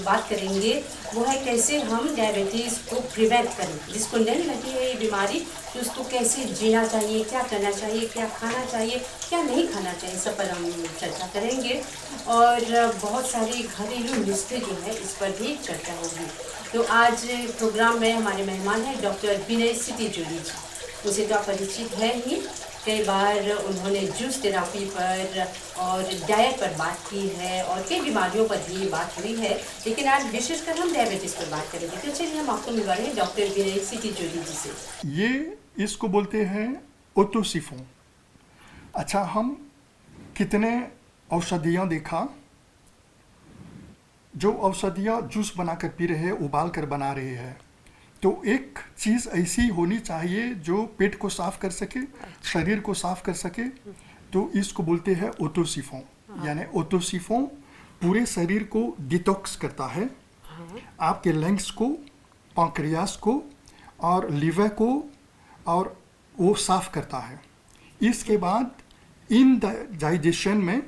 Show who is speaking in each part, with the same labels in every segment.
Speaker 1: बात करेंगे वो है कैसे हम डायबिटीज़ को प्रिवेंट करें, जिसको नहीं लगी है ये बीमारी तो उसको कैसे जीना चाहिए, क्या करना चाहिए, क्या खाना चाहिए, क्या नहीं खाना चाहिए, सब पर हम चर्चा करेंगे। और बहुत सारी घरेलू नुस्खे जो है इस पर भी चर्चा होगी। तो आज प्रोग्राम में हमारे मेहमान हैं डॉक्टर विनय सिटी जोली जी। उसे तो आप परिचित है ही, कई बार उन्होंने जूस थेरापी पर और डाइट पर बात की है और कई बीमारियों पर भी बात हुई है, लेकिन आज विशेषकर हम डायबिटीज़ पर बात करेंगे। तो चलिए हम आपको मिलवा रहे हैं डॉक्टर विनय सिटी जोली जी से।
Speaker 2: ये इसको बोलते हैं ओटोसिफोन। अच्छा, हम कितने औषधियाँ देखा, जो औषधियाँ जूस बनाकर पी रहे हैं, उबाल कर बना रहे हैं, तो एक चीज़ ऐसी होनी चाहिए जो पेट को साफ कर सके, शरीर को साफ कर सके, तो इसको बोलते हैं ओटोसिफोन। यानी ओटोसिफोन पूरे शरीर को डिटॉक्स करता है, आपके लंग्स को, पैंक्रियास को और लीवर को, और वो साफ करता है। इसके बाद इन डाइजेशन में,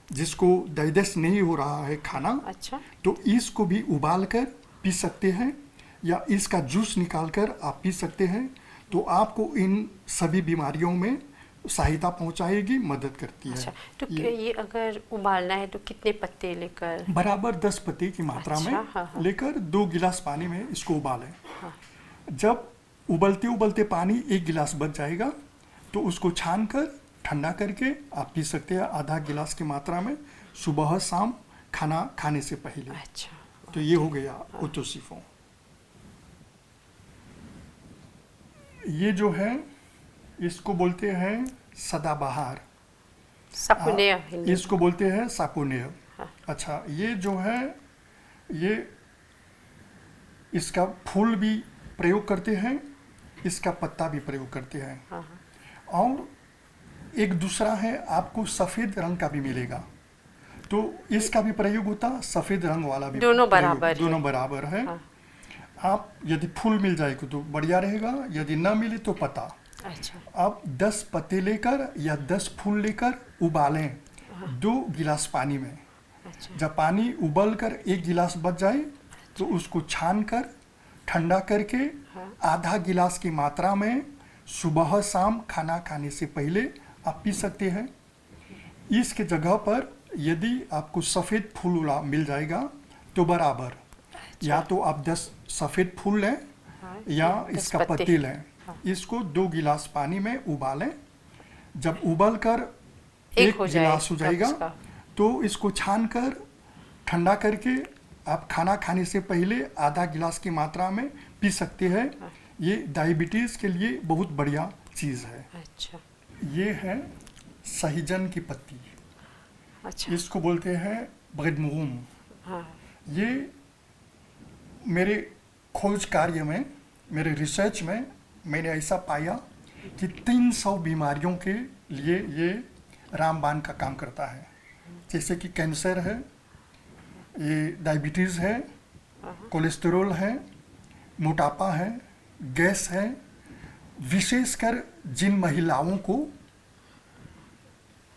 Speaker 2: जिसको डाइजेस्ट नहीं हो रहा है खाना,
Speaker 1: अच्छा,
Speaker 2: तो इसको भी उबाल कर पी सकते हैं या इसका जूस निकाल कर आप पी सकते हैं। तो आपको इन सभी बीमारियों में सहायता पहुंचाएगी, मदद करती है।
Speaker 1: अच्छा, तो ये अगर उबालना है तो कितने पत्ते लेकर?
Speaker 2: बराबर 10 पत्ते की मात्रा
Speaker 1: अच्छा,
Speaker 2: में
Speaker 1: हाँ।
Speaker 2: लेकर 2 गिलास पानी में इसको उबालें। जब उबलते उबलते पानी 1 गिलास बच जाएगा तो उसको छान कर ठंडा करके आप पी सकते हैं, आधा गिलास की मात्रा में, सुबह शाम खाना खाने से पहले।
Speaker 1: अच्छा,
Speaker 2: तो ये हो गया ओटोसिफोन। ये जो है इसको बोलते हैं सदाबहार,
Speaker 1: सपुनेय हिंदी।
Speaker 2: इसको बोलते हैं सापोनेय।
Speaker 1: हाँ।
Speaker 2: अच्छा, ये जो है ये इसका फूल भी प्रयोग करते हैं, इसका पत्ता भी प्रयोग करते हैं।
Speaker 1: हाँ।
Speaker 2: और एक दूसरा है, आपको सफ़ेद रंग का भी मिलेगा, तो इसका भी प्रयोग होता, सफ़ेद रंग वाला भी
Speaker 1: दोनों
Speaker 2: प्रयोग,
Speaker 1: बराबर है।
Speaker 2: दोनों बराबर है।
Speaker 1: हाँ।
Speaker 2: आप यदि फूल मिल जाएगा तो बढ़िया रहेगा, यदि ना मिले तो पत्ता।
Speaker 1: अच्छा,
Speaker 2: आप 10 पत्ते लेकर या 10 फूल लेकर उबालें 2 गिलास पानी में।
Speaker 1: अच्छा,
Speaker 2: जब पानी उबल कर 1 गिलास बच जाए तो उसको छान कर ठंडा करके आधा गिलास की मात्रा में सुबह शाम खाना खाने से पहले आप पी सकते हैं। इसके जगह पर यदि आपको सफ़ेद फूल मिल जाएगा तो बराबर, या तो आप 10 सफ़ेद फूल लें या
Speaker 1: 10
Speaker 2: इसका
Speaker 1: पत्ते।
Speaker 2: पत्ते लें। इसको 2 गिलास पानी में उबालें। जब उबल कर 1
Speaker 1: हो जाए
Speaker 2: गिलास हो
Speaker 1: तब
Speaker 2: जाएगा
Speaker 1: उसका।
Speaker 2: तो इसको छान कर ठंडा करके आप खाना खाने से पहले आधा गिलास की मात्रा में पी सकते हैं। ये डायबिटीज़ के लिए बहुत बढ़िया चीज़ है।
Speaker 1: अच्छा,
Speaker 2: ये है सहीजन की पत्ती,
Speaker 1: अच्छा,
Speaker 2: इसको बोलते हैं बगडमुगुम।
Speaker 1: हाँ,
Speaker 2: ये मेरे खोज कार्य में, मेरे रिसर्च में मैंने ऐसा पाया कि 300 बीमारियों के लिए ये रामबाण का काम करता है। जैसे कि कैंसर है, ये डायबिटीज़ है, कोलेस्टेरोल है, मोटापा है, गैस है। विशेषकर जिन महिलाओं को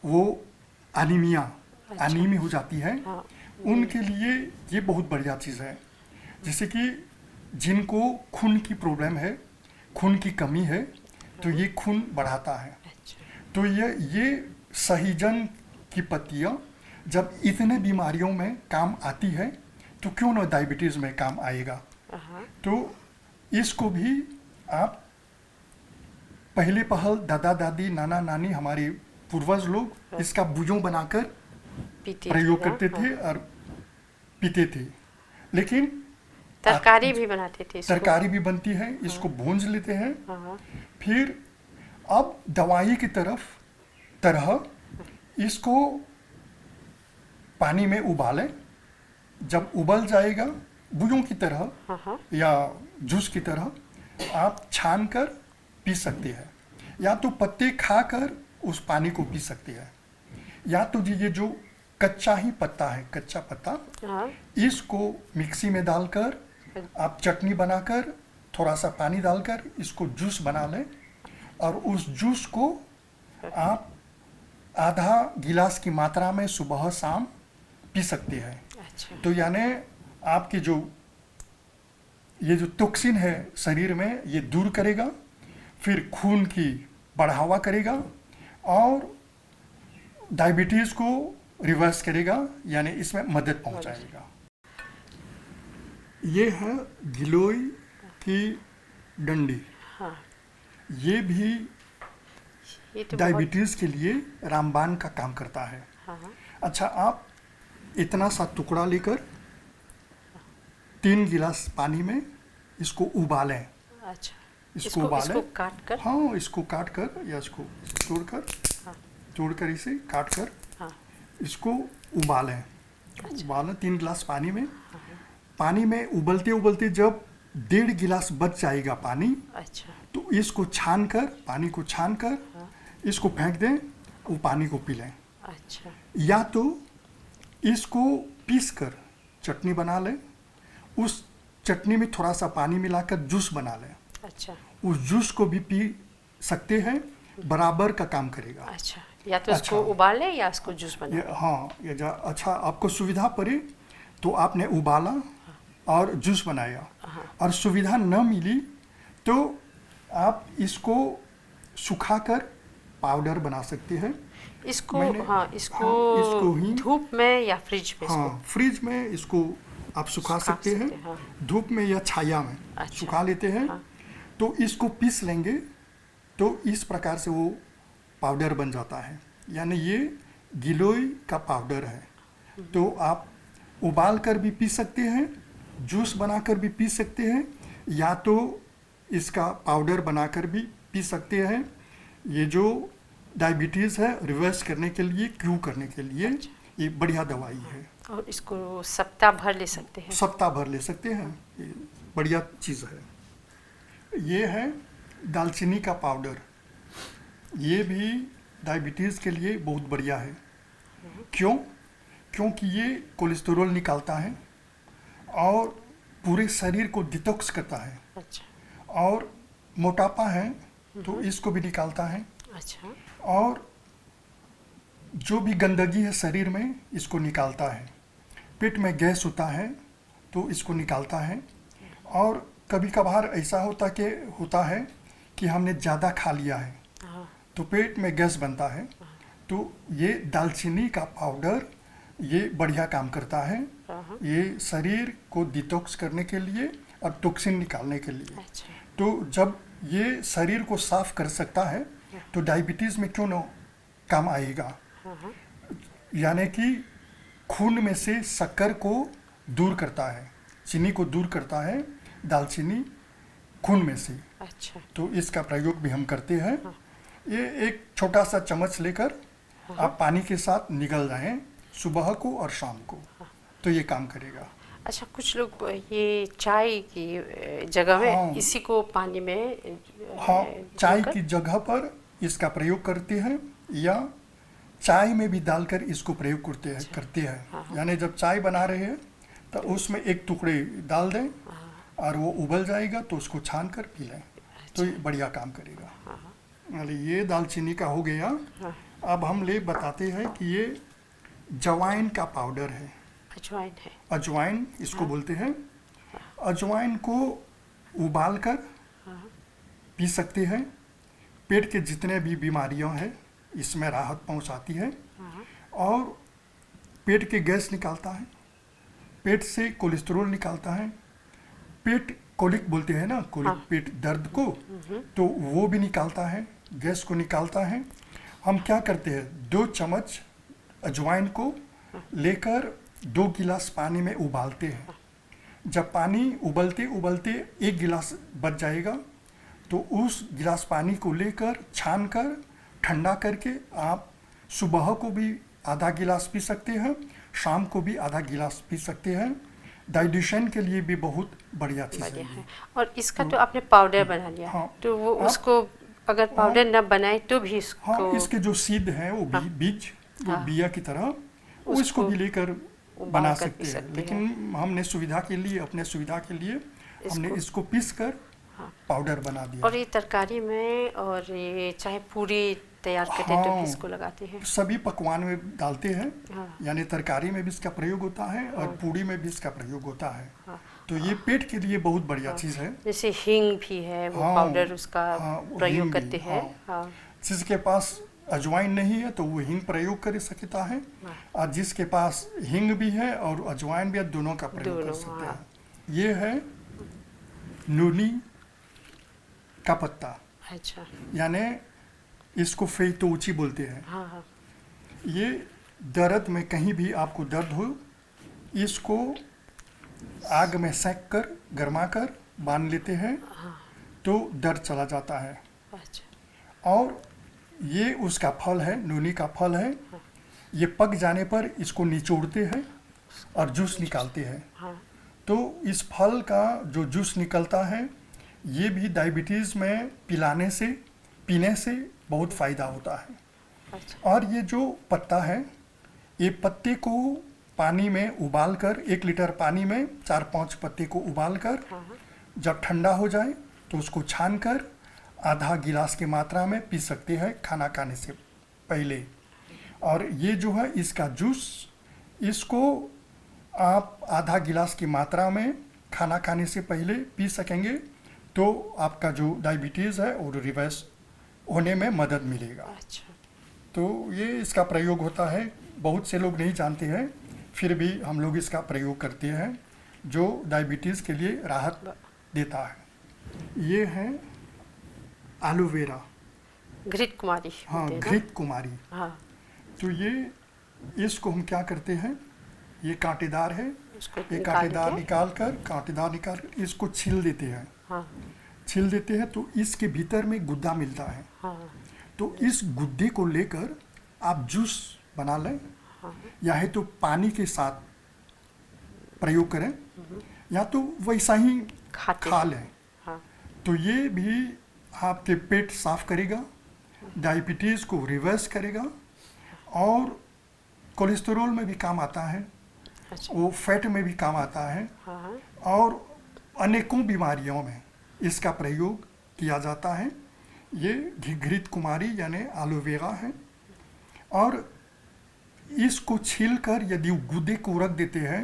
Speaker 2: वो अनीमिया हो जाती है,
Speaker 1: हाँ,
Speaker 2: उनके लिए ये बहुत बढ़िया चीज़ है। जैसे कि जिनको खून की प्रॉब्लम है, खून की कमी है, तो ये खून बढ़ाता है।
Speaker 1: अच्छा,
Speaker 2: तो ये सहीजन की पत्तियाँ जब इतने बीमारियों में काम आती है तो क्यों ना डायबिटीज़ में काम आएगा।
Speaker 1: हाँ,
Speaker 2: तो इसको भी आप पहले पहल दादा दादी, नाना नानी, हमारे पूर्वज लोग इसका बुजों बनाकर
Speaker 1: पीते
Speaker 2: प्रयोग
Speaker 1: थे,
Speaker 2: करते थे और पीते थे। लेकिन
Speaker 1: तरकारी भी बनाते थे इसको।
Speaker 2: तरकारी भी बनती है, इसको भूंज लेते हैं।
Speaker 1: हाँ,
Speaker 2: फिर अब दवाई की तरह इसको पानी में उबालें। जब उबल जाएगा बुयों की तरह
Speaker 1: हाँ,
Speaker 2: या जूस की तरह, आप छान कर पी सकते हैं, या तो पत्ते खाकर उस पानी को पी सकते हैं, या तो ये जो कच्चा ही पत्ता है, कच्चा पत्ता,
Speaker 1: हाँ,
Speaker 2: इसको मिक्सी में डालकर आप चटनी बनाकर थोड़ा सा पानी डालकर इसको जूस बना लें, और उस जूस को आप आधा गिलास की मात्रा में सुबह शाम पी सकते हैं।
Speaker 1: अच्छा,
Speaker 2: तो यानी आपकी जो ये जो टॉक्सिन है शरीर में ये दूर करेगा, फिर खून की बढ़ावा करेगा और डायबिटीज़ को रिवर्स करेगा, यानी इसमें मदद पहुंचाएगा। ये है गिलोय की डंडी।
Speaker 1: हाँ,
Speaker 2: ये भी
Speaker 1: ये तो बहुत।
Speaker 2: डायबिटीज़ के लिए रामबाण का काम करता है।
Speaker 1: हाँ हाँ,
Speaker 2: अच्छा, आप इतना सा टुकड़ा लेकर 3 गिलास पानी में इसको उबालें।
Speaker 1: अच्छा,
Speaker 2: इसको उबालें।
Speaker 1: इसको काट कर।
Speaker 2: हाँ, इसको काट कर या इसको तोड़कर
Speaker 1: हाँ
Speaker 2: तोड़कर इसे काट कर
Speaker 1: हाँ,
Speaker 2: इसको उबालें। उबालें 3 गिलास पानी में। पानी में उबलते उबलते जब 1.5 गिलास बच जाएगा पानी,
Speaker 1: अच्छा
Speaker 2: तो इसको छान कर, पानी को छान कर इसको फेंक दें, वो पानी को पी लें।
Speaker 1: अच्छा
Speaker 2: या तो इसको पीस कर चटनी बना लें, उस चटनी में थोड़ा सा पानी मिलाकर जूस बना लें,
Speaker 1: अच्छा
Speaker 2: उस जूस को भी पी सकते हैं, बराबर का काम करेगा।
Speaker 1: अच्छा, या तो इसको
Speaker 2: अच्छा।
Speaker 1: उबाल ले या इसको जूस बना
Speaker 2: ये
Speaker 1: ले।
Speaker 2: हाँ, अच्छा आपको सुविधा पड़े तो आपने उबाला और जूस बनाया, और सुविधा न मिली तो आप इसको सुखाकर पाउडर बना सकते हैं।
Speaker 1: इसको
Speaker 2: मैंने-
Speaker 1: हाँ, इसको
Speaker 2: इसको ही
Speaker 1: धूप में या फ्रिज में इसको।
Speaker 2: हाँ, फ्रिज में इसको आप सुखा सकते हैं,
Speaker 1: हाँ।
Speaker 2: धूप में या छाया में
Speaker 1: अच्छा।
Speaker 2: सुखा लेते हैं।
Speaker 1: हाँ।
Speaker 2: तो इसको पीस लेंगे तो इस प्रकार से वो पाउडर बन जाता है, यानी ये गिलोय का पाउडर है। तो आप उबाल कर भी पी सकते हैं, जूस बनाकर भी पी सकते हैं, या तो इसका पाउडर बनाकर भी पी सकते हैं। ये जो डायबिटीज़ है रिवर्स करने के लिए, क्यूर करने के लिए ये बढ़िया दवाई है।
Speaker 1: और इसको सप्ताह भर ले सकते हैं।
Speaker 2: सप्ताह भर ले सकते हैं, ये बढ़िया चीज़ है। ये है दालचीनी का पाउडर। ये भी डायबिटीज़ के लिए बहुत बढ़िया है। क्यों? क्योंकि ये कोलेस्टेरॉल निकालता है और पूरे शरीर को डिटॉक्स करता है,
Speaker 1: अच्छा
Speaker 2: और मोटापा है तो इसको भी निकालता है,
Speaker 1: अच्छा
Speaker 2: और जो भी गंदगी है शरीर में इसको निकालता है। पेट में गैस होता है तो इसको निकालता है, और कभी कभार ऐसा होता है कि हमने ज़्यादा खा लिया है
Speaker 1: हाँ
Speaker 2: तो पेट में गैस बनता है, तो ये दालचीनी का पाउडर ये बढ़िया काम करता है।
Speaker 1: हाँ,
Speaker 2: ये शरीर को डिटॉक्स करने के लिए और टॉक्सिन निकालने के लिए।
Speaker 1: अच्छा
Speaker 2: तो जब ये शरीर को साफ कर सकता है तो डायबिटीज़ में क्यों न काम आएगा।
Speaker 1: हाँ
Speaker 2: यानी कि खून में से शक्कर को दूर करता है, चीनी को दूर करता है दालचीनी खून में से।
Speaker 1: अच्छा
Speaker 2: तो इसका प्रयोग भी हम करते हैं। ये एक छोटा सा चम्मच लेकर आप पानी के साथ निगल जाएं सुबह को और शाम को, तो ये काम करेगा।
Speaker 1: अच्छा, कुछ लोग ये चाय की जगह में
Speaker 2: हाँ।
Speaker 1: इसी को पानी में
Speaker 2: हाँ, चाय
Speaker 1: डालकर-
Speaker 2: की जगह पर इसका प्रयोग करते हैं, या चाय में भी डालकर इसको प्रयोग करते हैं। यानी जब चाय बना रहे हैं तो उसमें एक टुकड़े डाल दें और वो उबल जाएगा तो उसको छान कर पी लें, तो ये बढ़िया काम करेगा। यानी ये दालचीनी का हो गया।
Speaker 1: हाँ।
Speaker 2: अब हम बताते हैं कि ये जवाइन का पाउडर है।
Speaker 1: अजवाइन है।
Speaker 2: अजवाइन इसको बोलते हैं। अजवाइन को उबाल कर पी सकते हैं। पेट के जितने भी बीमारियां हैं इसमें राहत पहुंचाती है, और पेट के गैस निकालता है, पेट से कोलेस्टेरॉल निकालता है, पेट कोलिक बोलते हैं ना, कोलिक पेट दर्द को, तो वो भी निकालता है, गैस को निकालता है। हम क्या करते हैं, 2 चम्मच अजवाइन को लेकर 2 गिलास पानी में उबालते हैं। जब पानी उबलते उबलते 1 गिलास बच जाएगा तो उस गिलास पानी को लेकर छान कर ठंडा करके आप सुबह को भी आधा गिलास पी सकते हैं, शाम को भी आधा गिलास पी सकते हैं। डाइजेशन के लिए भी बहुत बढ़िया चीज़
Speaker 1: बढ़िया
Speaker 2: है।
Speaker 1: है। और इसका तो आपने पाउडर बना लिया,
Speaker 2: हाँ।
Speaker 1: तो वो
Speaker 2: आप-
Speaker 1: उसको अगर पाउडर न बनाए तो भी इसको
Speaker 2: हाँ, इसके जो सीड हैं वो बीज वो बिया की तरह उसको भी लेकर बना
Speaker 1: कर पी
Speaker 2: सकते हैं।
Speaker 1: सकते
Speaker 2: लेकिन हमने सुविधा के लिए, अपने सुविधा के लिए हमने इसको पीस कर पाउडर बना दिया।
Speaker 1: और ये तरकारी में और ये चाहे पूरी तैयार करते हैं तो
Speaker 2: हाँ।
Speaker 1: किसको लगाते हैं?
Speaker 2: सभी पकवान में डालते हैं,
Speaker 1: हाँ।
Speaker 2: यानी तरकारी में भी इसका प्रयोग होता है और पूड़ी में भी इसका प्रयोग होता है।
Speaker 1: हाँ।
Speaker 2: तो ये पेट के लिए बहुत बढ़िया चीज़ है।
Speaker 1: जैसे हींग भी है, वो
Speaker 2: हाँ,
Speaker 1: पाउडर उसका
Speaker 2: हाँ, वो
Speaker 1: प्रयोग
Speaker 2: हींग भी,
Speaker 1: करते हैं।
Speaker 2: हाँ।
Speaker 1: हाँ।
Speaker 2: जिसके पास अजवाइन नहीं है तो वो हींग प्रयोग कर सकता है, और जिसके पास हींग भी है और अजवाइन भी है, दोनों का प्रयोग कर
Speaker 1: दोनों,
Speaker 2: सकते
Speaker 1: हाँ।
Speaker 2: हैं। ये है नूनी का पत्ता,
Speaker 1: अच्छा।
Speaker 2: यानी इसको फेतोची बोलते हैं।
Speaker 1: हाँ हाँ।
Speaker 2: ये दर्द में, कहीं भी आपको दर्द हो, इसको आग में सेक कर गरमा कर बांध लेते हैं तो दर्द चला जाता है।
Speaker 1: अच्छा।
Speaker 2: और ये उसका फल है, नूनी का फल है। ये पक जाने पर इसको निचोड़ते हैं और जूस निकालते हैं।
Speaker 1: हाँ।
Speaker 2: तो इस फल का जो जूस निकलता है, ये भी डायबिटीज़ में पीने से बहुत फ़ायदा होता है।
Speaker 1: अच्छा।
Speaker 2: और ये जो पत्ता है, ये पत्ते को पानी में उबाल कर, 1 लीटर पानी में 4-5 पत्ते को उबाल कर,
Speaker 1: हाँ।
Speaker 2: जब ठंडा हो जाए तो उसको छान कर आधा गिलास की मात्रा में पी सकते हैं खाना खाने से पहले। और ये जो है इसका जूस, इसको आप आधा गिलास की मात्रा में खाना खाने से पहले पी सकेंगे तो आपका जो डायबिटीज़ है वो रिवर्स होने में मदद मिलेगा।
Speaker 1: अच्छा।
Speaker 2: तो ये इसका प्रयोग होता है, बहुत से लोग नहीं जानते हैं, फिर भी हम लोग इसका प्रयोग करते हैं, जो डायबिटीज़ के लिए राहत देता है। ये है एलोवेरा।
Speaker 1: घृत कुमारी।
Speaker 2: हाँ,
Speaker 1: बोलते हैं ना?
Speaker 2: घृत कुमारी।
Speaker 1: हाँ।
Speaker 2: तो ये, इसको हम क्या करते हैं, ये कांटेदार है,
Speaker 1: उसको
Speaker 2: ये
Speaker 1: निकाल
Speaker 2: कांटेदार
Speaker 1: के?
Speaker 2: निकाल कर इसको छील देते हैं।
Speaker 1: हाँ।
Speaker 2: छील देते हैं तो इसके भीतर में गुद्दा मिलता है।
Speaker 1: हाँ।
Speaker 2: तो इस गुद्दे को लेकर आप जूस बना लें,
Speaker 1: हाँ।
Speaker 2: या है तो पानी के साथ प्रयोग करें, या तो वैसा ही
Speaker 1: खाते
Speaker 2: खा
Speaker 1: हैं।
Speaker 2: लें।
Speaker 1: हाँ।
Speaker 2: तो ये भी आपके पेट साफ करेगा, डायबिटीज़ को रिवर्स करेगा, और कोलेस्टेरॉल में भी काम आता है,
Speaker 1: अच्छा।
Speaker 2: वो फैट में भी काम आता है,
Speaker 1: हाँ।
Speaker 2: और अनेकों बीमारियों में इसका प्रयोग किया जाता है। ये घृत कुमारी यानी एलोवेरा है। और इसको छीलकर यदि गुदे को रख देते हैं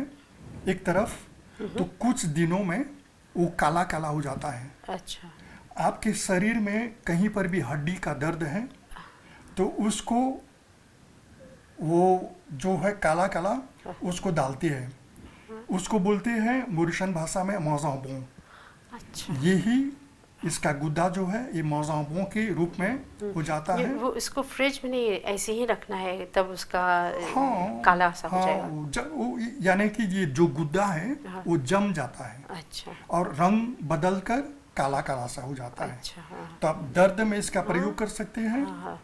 Speaker 2: एक तरफ, तो कुछ दिनों में वो काला काला हो जाता है।
Speaker 1: अच्छा।
Speaker 2: आपके शरीर में कहीं पर भी हड्डी का दर्द है तो उसको, वो जो है काला काला, उसको डालते हैं, उसको बोलते हैं मोरिशन भाषा में मौजाबों।
Speaker 1: अच्छा।
Speaker 2: यही इसका गुद्दा जो है ये मौजाबों के रूप में हो जाता
Speaker 1: ये
Speaker 2: है।
Speaker 1: वो इसको फ्रिज में नहीं, ऐसे ही रखना है, तब उसका
Speaker 2: हाँ,
Speaker 1: काला सा हो
Speaker 2: हाँ,
Speaker 1: जाएगा।
Speaker 2: वो यानी कि ये जो गुद्दा है
Speaker 1: हाँ।
Speaker 2: वो जम जाता है
Speaker 1: अच्छा।
Speaker 2: और रंग बदल कर काला काला सा हो जाता है।
Speaker 1: अच्छा। हाँ।
Speaker 2: तो आप दर्द में इसका प्रयोग कर सकते हैं,
Speaker 1: हाँ।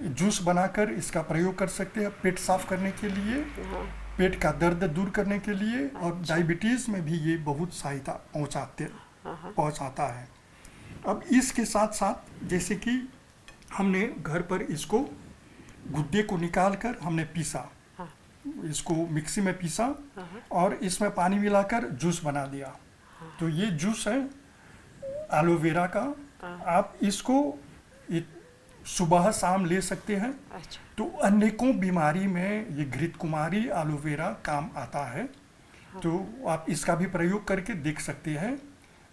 Speaker 2: जूस बनाकर इसका प्रयोग कर सकते हैं पेट साफ करने के लिए,
Speaker 1: हाँ।
Speaker 2: पेट का दर्द दूर करने के लिए, और डायबिटीज़ में भी ये बहुत सहायता पहुंचाता है। अब इसके साथ साथ जैसे कि हमने घर पर इसको गुद्दे को निकाल कर हमने पीसा,
Speaker 1: हाँ।
Speaker 2: इसको मिक्सी में पीसा
Speaker 1: हाँ।
Speaker 2: और इसमें पानी मिलाकर जूस बना दिया। तो ये जूस है एलोवेरा का। आप इसको सुबह शाम ले सकते हैं।
Speaker 1: अच्छा।
Speaker 2: तो अनेकों बीमारी में ये घृत कुमारी एलोवेरा काम आता है। तो आप इसका भी प्रयोग करके देख सकते हैं।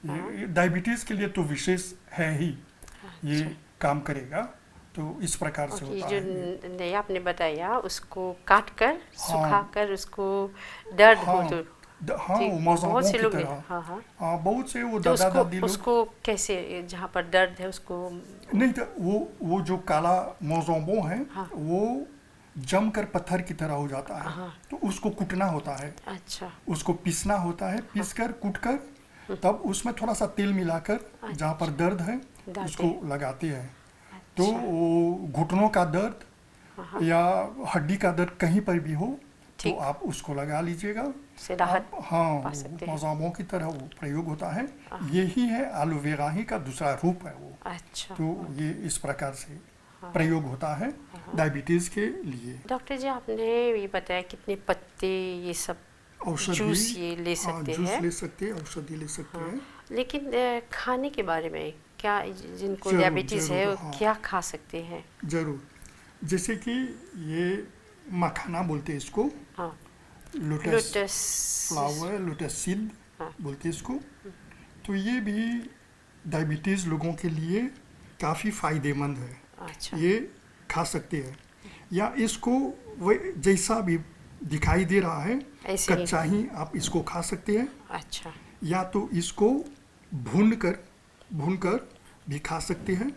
Speaker 2: ये डायबिटीज़ के लिए तो विशेष है ही, ये काम करेगा। तो इस प्रकार से होता
Speaker 1: जो
Speaker 2: है।
Speaker 1: नया आपने बताया, उसको काट कर सुखा कर उसको दर्द हो तो
Speaker 2: हाँ,
Speaker 1: ठीक,
Speaker 2: वो मौजाबों
Speaker 1: बहुत से
Speaker 2: की
Speaker 1: लोग
Speaker 2: तरह।
Speaker 1: हाँ हाँ।
Speaker 2: हाँ, बहुत से वो
Speaker 1: तो
Speaker 2: दादा दादी लोग,
Speaker 1: उसको कैसे, जहाँ पर दर्द है उसको
Speaker 2: नहीं तो वो जो काला मौजाबों है,
Speaker 1: हाँ।
Speaker 2: वो जम कर पत्थर की तरह हो जाता है।
Speaker 1: हाँ।
Speaker 2: तो उसको कुटना होता है,
Speaker 1: अच्छा।
Speaker 2: उसको पीसना होता है, पीस कर कूट कर तब उसमें थोड़ा सा तेल मिलाकर जहाँ पर दर्द है
Speaker 1: डालते
Speaker 2: उसको
Speaker 1: हैं।
Speaker 2: लगाते हैं। तो वो घुटनों का दर्द या हड्डी का दर्द कहीं पर भी हो तो
Speaker 1: ठीक।
Speaker 2: आप उसको लगा लीजिएगा।
Speaker 1: से राहत
Speaker 2: हाँ,
Speaker 1: पा सकते हैं।
Speaker 2: मौजाबों की तरह वो प्रयोग होता है। यही है एलोवेरा ही का दूसरा रूप है वो।
Speaker 1: अच्छा।
Speaker 2: तो ये इस प्रकार से प्रयोग होता है डायबिटीज़ के लिए।
Speaker 1: डॉक्टर जी, आपने ये बताया कितने पत्ते ये सब
Speaker 2: औषधि,
Speaker 1: जूस ये ले सकते
Speaker 2: जूस
Speaker 1: हैं,
Speaker 2: ले सकते हैं, औषधि ले सकते हैं।
Speaker 1: लेकिन खाने के बारे में क्या जिनको
Speaker 2: जरूर,
Speaker 1: डायबिटीज़ है
Speaker 2: जरूर,
Speaker 1: वो
Speaker 2: हाँ।
Speaker 1: क्या खा सकते हैं?
Speaker 2: ज़रूर। जैसे कि ये मखाना बोलते हैं इसको,
Speaker 1: हाँ,
Speaker 2: lotus
Speaker 1: lotus
Speaker 2: flower, lotus seed
Speaker 1: हाँ।
Speaker 2: बोलते हैं इसको। तो ये भी डायबिटीज़ लोगों के लिए काफ़ी फ़ायदेमंद है।
Speaker 1: अच्छा,
Speaker 2: ये खा सकते हैं, या इसको वो जैसा भी दिखाई दे रहा है
Speaker 1: ऐसे ही।
Speaker 2: कच्चा ही आप इसको खा सकते हैं,
Speaker 1: अच्छा,
Speaker 2: या तो इसको भून कर भी खा सकते हैं,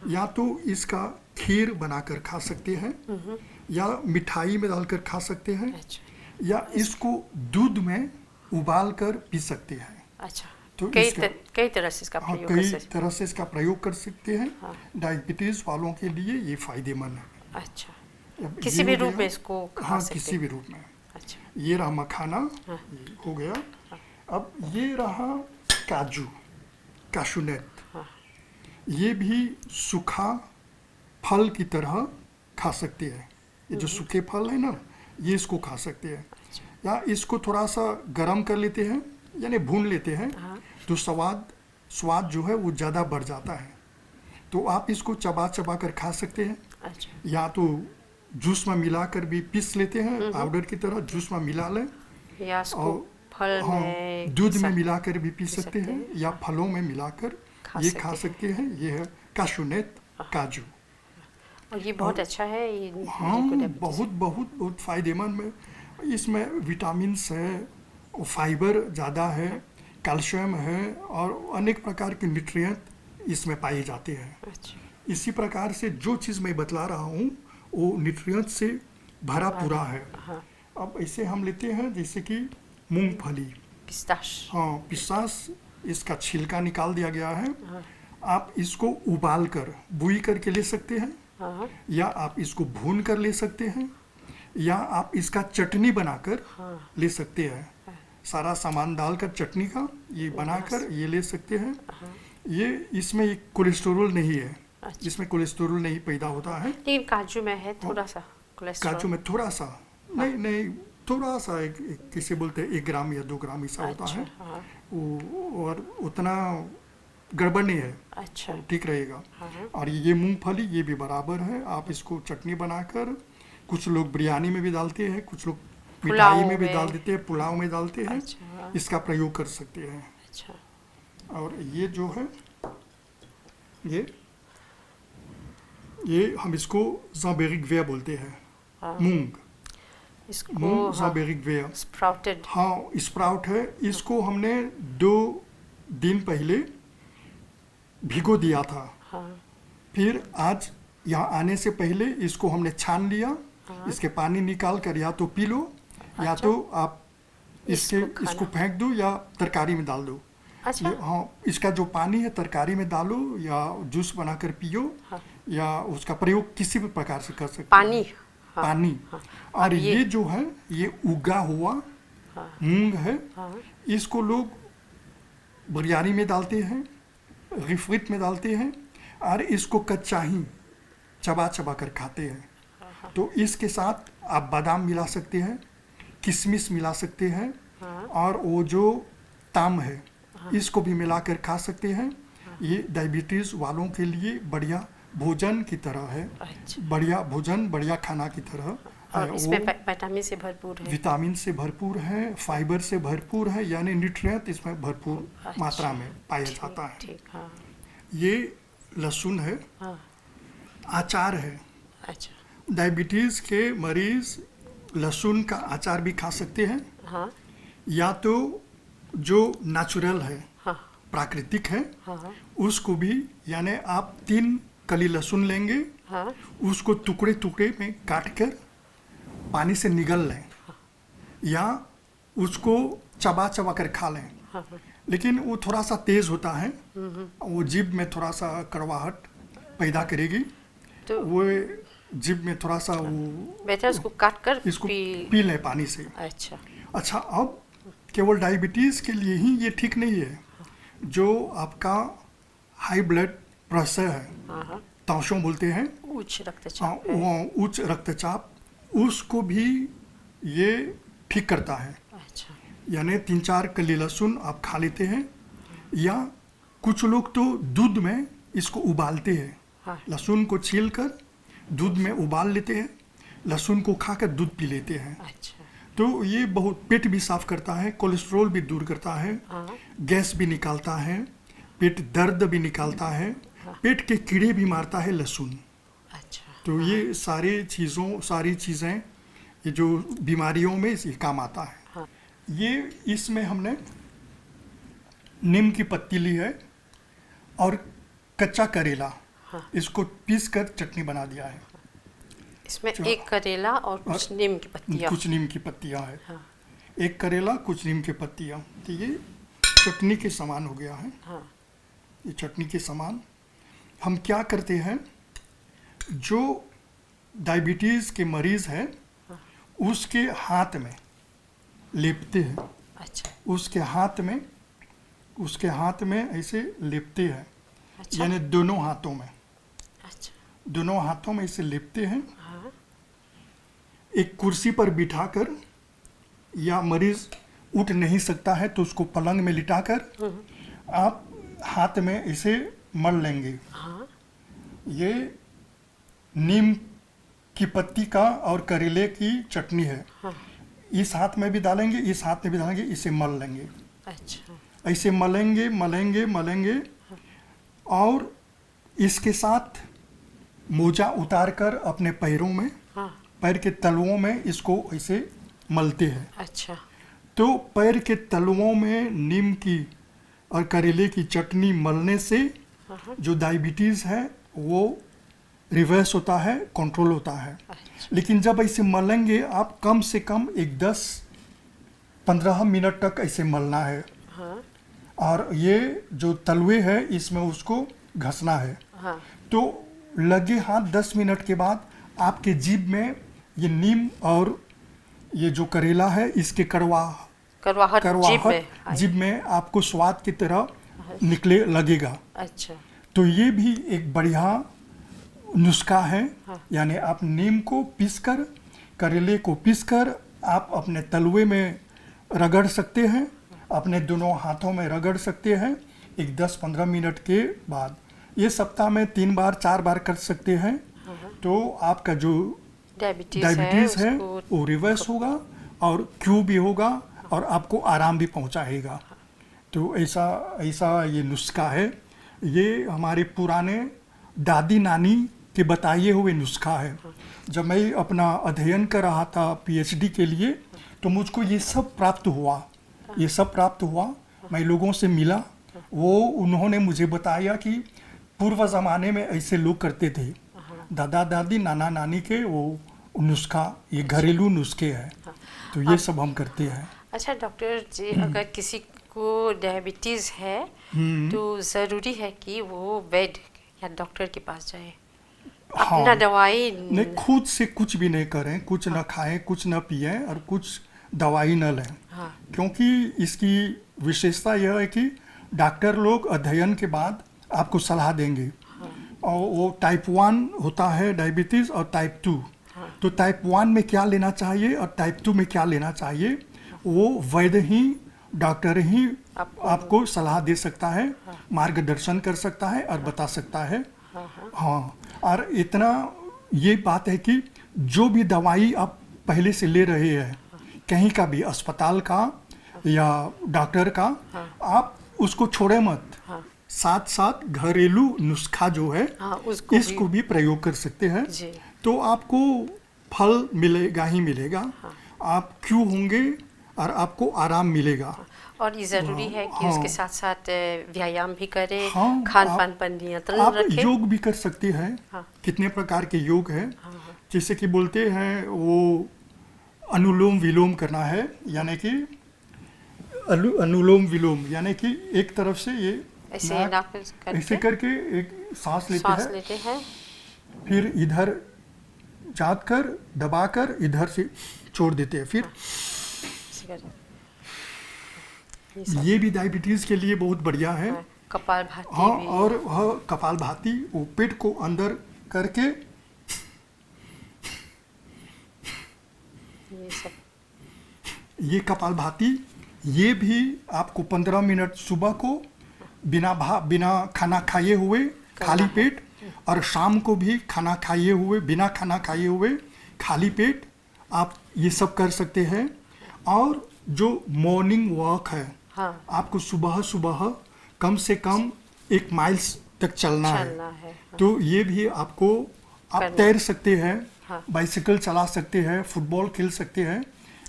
Speaker 2: या तो इसका खीर बनाकर खा सकते हैं, या मिठाई में डालकर खा सकते हैं,
Speaker 1: अच्छा,
Speaker 2: या इसको दूध में उबाल कर पी सकते हैं।
Speaker 1: अच्छा।
Speaker 2: तो
Speaker 1: कई तरह से इसका
Speaker 2: हाँ,
Speaker 1: प्रयोग कर
Speaker 2: कई
Speaker 1: सकते
Speaker 2: तरह से इसका प्रयोग कर सकते हैं।
Speaker 1: हाँ।
Speaker 2: डायबिटीज़ वालों के लिए ये फायदेमंद है।
Speaker 1: हैं। अच्छा,
Speaker 2: अब
Speaker 1: किसी
Speaker 2: ये
Speaker 1: भी
Speaker 2: हो
Speaker 1: रूप
Speaker 2: गया-
Speaker 1: में इसको खा
Speaker 2: हाँ,
Speaker 1: सकते
Speaker 2: किसी भी रूप में।
Speaker 1: अच्छा,
Speaker 2: ये रहा मखाना,
Speaker 1: हाँ।
Speaker 2: ये हो गया। अब ये रहा काजू, काशूनट।
Speaker 1: हाँ।
Speaker 2: ये भी सूखा फल की तरह खा सकते हैं। ये जो सूखे फल है ना, ये इसको खा सकते हैं,
Speaker 1: अच्छा,
Speaker 2: या इसको थोड़ा सा गरम कर लेते हैं, यानी भून लेते हैं,
Speaker 1: हाँ।
Speaker 2: तो स्वाद जो है वो ज़्यादा बढ़ जाता है। तो आप इसको चबा चबा कर खा सकते हैं,
Speaker 1: अच्छा,
Speaker 2: या तो जूस में मिलाकर भी पीस लेते हैं, पाउडर की तरह जूस में मिला लें,
Speaker 1: या इसको
Speaker 2: और
Speaker 1: फल
Speaker 2: हाँ,
Speaker 1: में
Speaker 2: दूध में
Speaker 1: सा-
Speaker 2: मिलाकर भी पी सकते
Speaker 1: सकते
Speaker 2: हैं,
Speaker 1: हैं,
Speaker 2: या फलों में मिलाकर ये खा सकते हैं। ये है काशूनट, काजू।
Speaker 1: और ये बहुत अच्छा है ये
Speaker 2: हाँ,
Speaker 1: जिनको डायबिटीज
Speaker 2: बहुत बहुत बहुत फायदेमंद है। इसमें विटामिन्स है, और फाइबर ज़्यादा है, कैल्शियम है, और अनेक प्रकार के न्यूट्रिएंट इसमें पाए जाते हैं।
Speaker 1: अच्छा,
Speaker 2: इसी प्रकार से जो चीज़ मैं बतला रहा हूँ वो न्यूट्रिएंट से भरा पूरा है।
Speaker 1: हाँ,
Speaker 2: अब ऐसे हम लेते हैं जैसे कि मूंगफली,
Speaker 1: पिस्ताश,
Speaker 2: हाँ, पिस्ताश, इसका छिलका निकाल दिया गया है।
Speaker 1: हाँ,
Speaker 2: आप इसको उबाल कर बुई करके ले सकते हैं,
Speaker 1: हाँ,
Speaker 2: या आप इसको भून कर ले सकते हैं, या आप इसका चटनी बनाकर
Speaker 1: हाँ,
Speaker 2: ले सकते हैं। सारा सामान डालकर चटनी का ये बनाकर ये ले सकते हैं। ये इसमें एक कोलेस्टेरॉल नहीं है,
Speaker 1: अच्छा।
Speaker 2: इसमें कोलेस्टेरॉल नहीं पैदा होता है।
Speaker 1: लेकिन काजू में है थोड़ा सा कोलेस्ट्रॉल।
Speaker 2: काजू में थोड़ा सा, नहीं थोड़ा सा, किसे बोलते हैं 1 ग्राम या 2 ग्राम ऐसा होता
Speaker 1: अच्छा,
Speaker 2: है
Speaker 1: हाँ,
Speaker 2: वो, और उतना गड़बड़ नहीं है,
Speaker 1: अच्छा,
Speaker 2: ठीक रहेगा।
Speaker 1: हाँ,
Speaker 2: और ये मूंगफली ये भी बराबर है। आप इसको चटनी बनाकर, कुछ लोग बिरयानी में भी डालते हैं, कुछ लोग
Speaker 1: पुलाव
Speaker 2: मिठाई में भी
Speaker 1: में।
Speaker 2: डाल देते हैं, पुलाव में डालते हैं,
Speaker 1: अच्छा,
Speaker 2: इसका प्रयोग कर सकते हैं।
Speaker 1: अच्छा,
Speaker 2: और ये जो है ये हम इसको ज़ाबेरिक वेया बोलते हैं,
Speaker 1: हाँ,
Speaker 2: मूंग
Speaker 1: इसको हाँ,
Speaker 2: ज़ाबेरिक वेया।
Speaker 1: स्प्राउटेड,
Speaker 2: हाँ, स्प्राउट है। इसको हमने 2 दिन पहले भिगो दिया था,
Speaker 1: हाँ,
Speaker 2: फिर आज यहाँ आने से पहले इसको हमने छान लिया। इसके पानी निकाल कर या तो पी लो, या तो आप इसको फेंक दो, या तरकारी में डाल दो।
Speaker 1: अच्छा,
Speaker 2: हाँ, इसका जो पानी है तरकारी में डालो, या जूस बनाकर पियो,
Speaker 1: हाँ,
Speaker 2: या उसका प्रयोग किसी भी प्रकार से कर सकते हैं।
Speaker 1: पानी, हाँ,
Speaker 2: पानी।
Speaker 1: हाँ,
Speaker 2: और
Speaker 1: अब
Speaker 2: ये जो है ये उगा हुआ
Speaker 1: हाँ,
Speaker 2: मूंग है।
Speaker 1: हाँ,
Speaker 2: इसको लोग बिरयानी में डालते हैं, रिफ्रिट में डालते हैं, और इसको कच्चा ही चबा चबा कर खाते हैं। तो इसके साथ आप बादाम मिला सकते हैं, किशमिश मिला सकते हैं,
Speaker 1: हाँ,
Speaker 2: और वो जो ताम है इसको भी मिलाकर खा सकते हैं। ये डायबिटीज़ वालों के लिए बढ़िया भोजन की तरह है,
Speaker 1: अच्छा।
Speaker 2: बढ़िया भोजन, बढ़िया खाना की तरह है।
Speaker 1: और इसमें
Speaker 2: वो
Speaker 1: विटामिन से भरपूर है।
Speaker 2: विटामिन से भरपूर है, फाइबर से भरपूर है, यानी न्यूट्रिएंट इसमें भरपूर
Speaker 1: अच्छा,
Speaker 2: मात्रा में पाया जाता है।
Speaker 1: ठीक, हाँ,
Speaker 2: ये लहसुन है,
Speaker 1: हाँ,
Speaker 2: अचार है।
Speaker 1: अच्छा,
Speaker 2: डायबिटीज़ के मरीज लहसुन का अचार भी खा सकते हैं,
Speaker 1: हाँ,
Speaker 2: या तो जो नेचुरल है,
Speaker 1: हाँ,
Speaker 2: प्राकृतिक है,
Speaker 1: हाँ,
Speaker 2: उसको भी, यानी आप 3 कली लहसुन लेंगे,
Speaker 1: हाँ,
Speaker 2: उसको टुकड़े टुकड़े में काट कर पानी से निगल लें, या उसको चबा चबा कर खा लें।
Speaker 1: हाँ,
Speaker 2: लेकिन वो थोड़ा सा तेज़ होता है, वो जीभ में थोड़ा सा कड़वाहट पैदा करेगी,
Speaker 1: तो
Speaker 2: वो जीभ में थोड़ा सा वो
Speaker 1: बेहतर उसको काट कर
Speaker 2: इसको पी लें पानी से।
Speaker 1: अच्छा,
Speaker 2: अच्छा, अब केवल डायबिटीज़ के लिए ही ये ठीक नहीं है। जो आपका हाई ब्लड प्रेशर है,
Speaker 1: हाँ, हाँ,
Speaker 2: तांसों बोलते हैं,
Speaker 1: उच्च रक्तचाप है।
Speaker 2: वो उच्च रक्तचाप, उसको भी ये ठीक करता है।
Speaker 1: अच्छा,
Speaker 2: यानी 3-4 कली लहसुन आप खा लेते हैं, या कुछ लोग तो दूध में इसको उबालते हैं।
Speaker 1: हाँ।
Speaker 2: लहसुन को छील कर दूध में उबाल लेते हैं, लहसुन को खाकर दूध पी लेते हैं।
Speaker 1: अच्छा।
Speaker 2: तो ये बहुत पेट भी साफ करता है, कोलेस्ट्रॉल भी दूर करता है,
Speaker 1: हाँ।
Speaker 2: गैस भी निकालता है, पेट दर्द भी निकालता है, पेट के कीड़े भी मारता है लहसुन।
Speaker 1: अच्छा।
Speaker 2: तो ये सारी चीज़ें ये जो बीमारियों में ये काम आता है।
Speaker 1: हाँ।
Speaker 2: ये इसमें हमने नीम की पत्ती ली है और कच्चा करेला,
Speaker 1: हाँ।
Speaker 2: इसको पीस कर चटनी बना दिया है।
Speaker 1: इसमें
Speaker 2: जो-
Speaker 1: एक करेला और कुछ नीम की पत्तियाँ।
Speaker 2: कुछ नीम की पत्तियां है,
Speaker 1: हाँ।
Speaker 2: एक करेला कुछ नीम की पत्तियां, तो ये चटनी के समान हो गया है।
Speaker 1: हाँ।
Speaker 2: ये चटनी के समान हम क्या करते हैं, जो डायबिटीज़ के मरीज़ है उसके हाथ में लेपते हैं,
Speaker 1: अच्छा।
Speaker 2: उसके हाथ में ऐसे लेपते हैं,
Speaker 1: अच्छा।
Speaker 2: यानी दोनों हाथों में ऐसे लेपते हैं।
Speaker 1: हाँ।
Speaker 2: एक कुर्सी पर बिठाकर, या मरीज उठ नहीं सकता है तो उसको पलंग में लिटाकर आप हाथ में इसे मल लेंगे।
Speaker 1: हाँ।
Speaker 2: ये नीम की पत्ती का और करेले की चटनी है।
Speaker 1: हाँ।
Speaker 2: इस हाथ में भी डालेंगे, इस हाथ में भी डालेंगे, इसे मल लेंगे।
Speaker 1: अच्छा।
Speaker 2: ऐसे मलेंगे और इसके साथ मोजा उतार कर अपने पैरों में,
Speaker 1: हाँ।
Speaker 2: पैर के तलुओं में इसको ऐसे मलते हैं।
Speaker 1: अच्छा।
Speaker 2: तो पैर के तलुओं में नीम की और करेले की चटनी मलने से
Speaker 1: हाँ।
Speaker 2: जो डायबिटीज़ है वो रिवर्स होता है, कंट्रोल होता है।
Speaker 1: अच्छा।
Speaker 2: लेकिन जब ऐसे मलेंगे आप, कम से कम एक 10-15 मिनट तक ऐसे मलना है।
Speaker 1: हाँ।
Speaker 2: और ये जो तलवे है इसमें उसको घसना है।
Speaker 1: हाँ।
Speaker 2: तो लगे हाथ 10 मिनट के बाद आपके जीभ में ये नीम और ये जो करेला है इसके
Speaker 1: करवाहट
Speaker 2: जीभ में आपको स्वाद की तरह निकले लगेगा।
Speaker 1: अच्छा।
Speaker 2: तो ये भी एक बढ़िया नुस्खा है।
Speaker 1: हाँ।
Speaker 2: यानी आप नीम को पीसकर, करेले को पीसकर आप अपने तलवे में रगड़ सकते हैं, अपने दोनों हाथों में रगड़ सकते हैं। एक 10-15 मिनट के बाद ये सप्ताह में 3 बार 4 बार कर सकते हैं। तो आपका जो डायबिटीज़ है वो रिवर्स होगा और क्यों भी होगा और आपको आराम भी पहुंचाएगा। तो ऐसा ये नुस्खा है। ये हमारे पुराने दादी नानी के बताए हुए नुस्खा है। जब मैं अपना अध्ययन कर रहा था पीएचडी के लिए, तो मुझको ये सब प्राप्त हुआ। मैं लोगों से मिला, उन्होंने मुझे बताया कि पूर्व ज़माने में ऐसे लोग करते थे। दादा दादी नाना नानी के वो नुस्खा, ये घरेलू नुस्खे हैं। तो ये सब हम करते हैं।
Speaker 1: अच्छा डॉक्टर जी, अगर किसी को डायबिटीज़ है तो ज़रूरी है कि वो वैद्य या डॉक्टर के पास जाए?
Speaker 2: हाँ।
Speaker 1: अपना दवाई
Speaker 2: नहीं, खुद से कुछ भी नहीं करें, कुछ न खाएं, कुछ न पिएं और कुछ दवाई न लें।
Speaker 1: हाँ।
Speaker 2: क्योंकि इसकी विशेषता यह है कि डॉक्टर लोग अध्ययन के बाद आपको सलाह देंगे। और वो टाइप 1 होता है डायबिटीज़ और टाइप 2। तो टाइप 1 में क्या लेना चाहिए और टाइप 2 में क्या लेना चाहिए, वो वैद्य ही, डॉक्टर ही आपको सलाह दे सकता है, मार्गदर्शन कर सकता है और बता सकता है। हाँ। और इतना ये बात है कि जो भी दवाई आप पहले से ले रहे हैं, कहीं का भी, अस्पताल का या डॉक्टर का, आप उसको छोड़े मत। साथ साथ घरेलू नुस्खा जो है इसको भी प्रयोग कर सकते हैं। तो आपको फल मिलेगा ही मिलेगा। आप क्यों होंगे और आपको आराम मिलेगा।
Speaker 1: और ये ज़रूरी है कि उसके साथ साथ व्यायाम भी करें,
Speaker 2: हाँ,
Speaker 1: खान पान पर नियंत्रण
Speaker 2: आप
Speaker 1: रखें।
Speaker 2: योग भी कर सकते हैं। कितने प्रकार के योग हैं, जैसे कि बोलते हैं वो अनुलोम विलोम करना है, यानी कि अनुलोम विलोम, यानी कि एक तरफ से ये ऐसे करके एक सांस लेते हैं, फिर इधर जाकर दबाकर इधर से छोड़ देते हैं, फिर ये भी डायबिटीज़ के लिए बहुत बढ़िया है।
Speaker 1: कपालभाति।
Speaker 2: हाँ, और कपालभाति, वो पेट को अंदर करके ये कपालभाति, ये भी आपको 15 मिनट सुबह को बिना खाना खाए हुए खाली पेट, और शाम को भी खाना खाए हुए बिना खाना खाए हुए खाली पेट आप ये सब कर सकते हैं। और जो मॉर्निंग वॉक है,
Speaker 1: हाँ।
Speaker 2: आपको सुबह सुबह कम से कम 1 माइल्स तक चलना है।
Speaker 1: हाँ।
Speaker 2: तो ये भी आप तैर सकते हैं,
Speaker 1: हाँ।
Speaker 2: बाइसिकल चला सकते हैं, फुटबॉल खेल सकते हैं।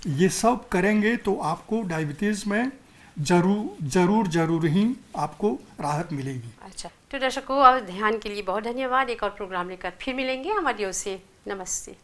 Speaker 2: ये सब करेंगे तो आपको डायबिटीज़ में जरूर ही आपको राहत मिलेगी।
Speaker 1: अच्छा, तो दर्शकों, और ध्यान के लिए बहुत धन्यवाद। एक और प्रोग्राम लेकर फिर मिलेंगे हमारी ओर से। नमस्ते।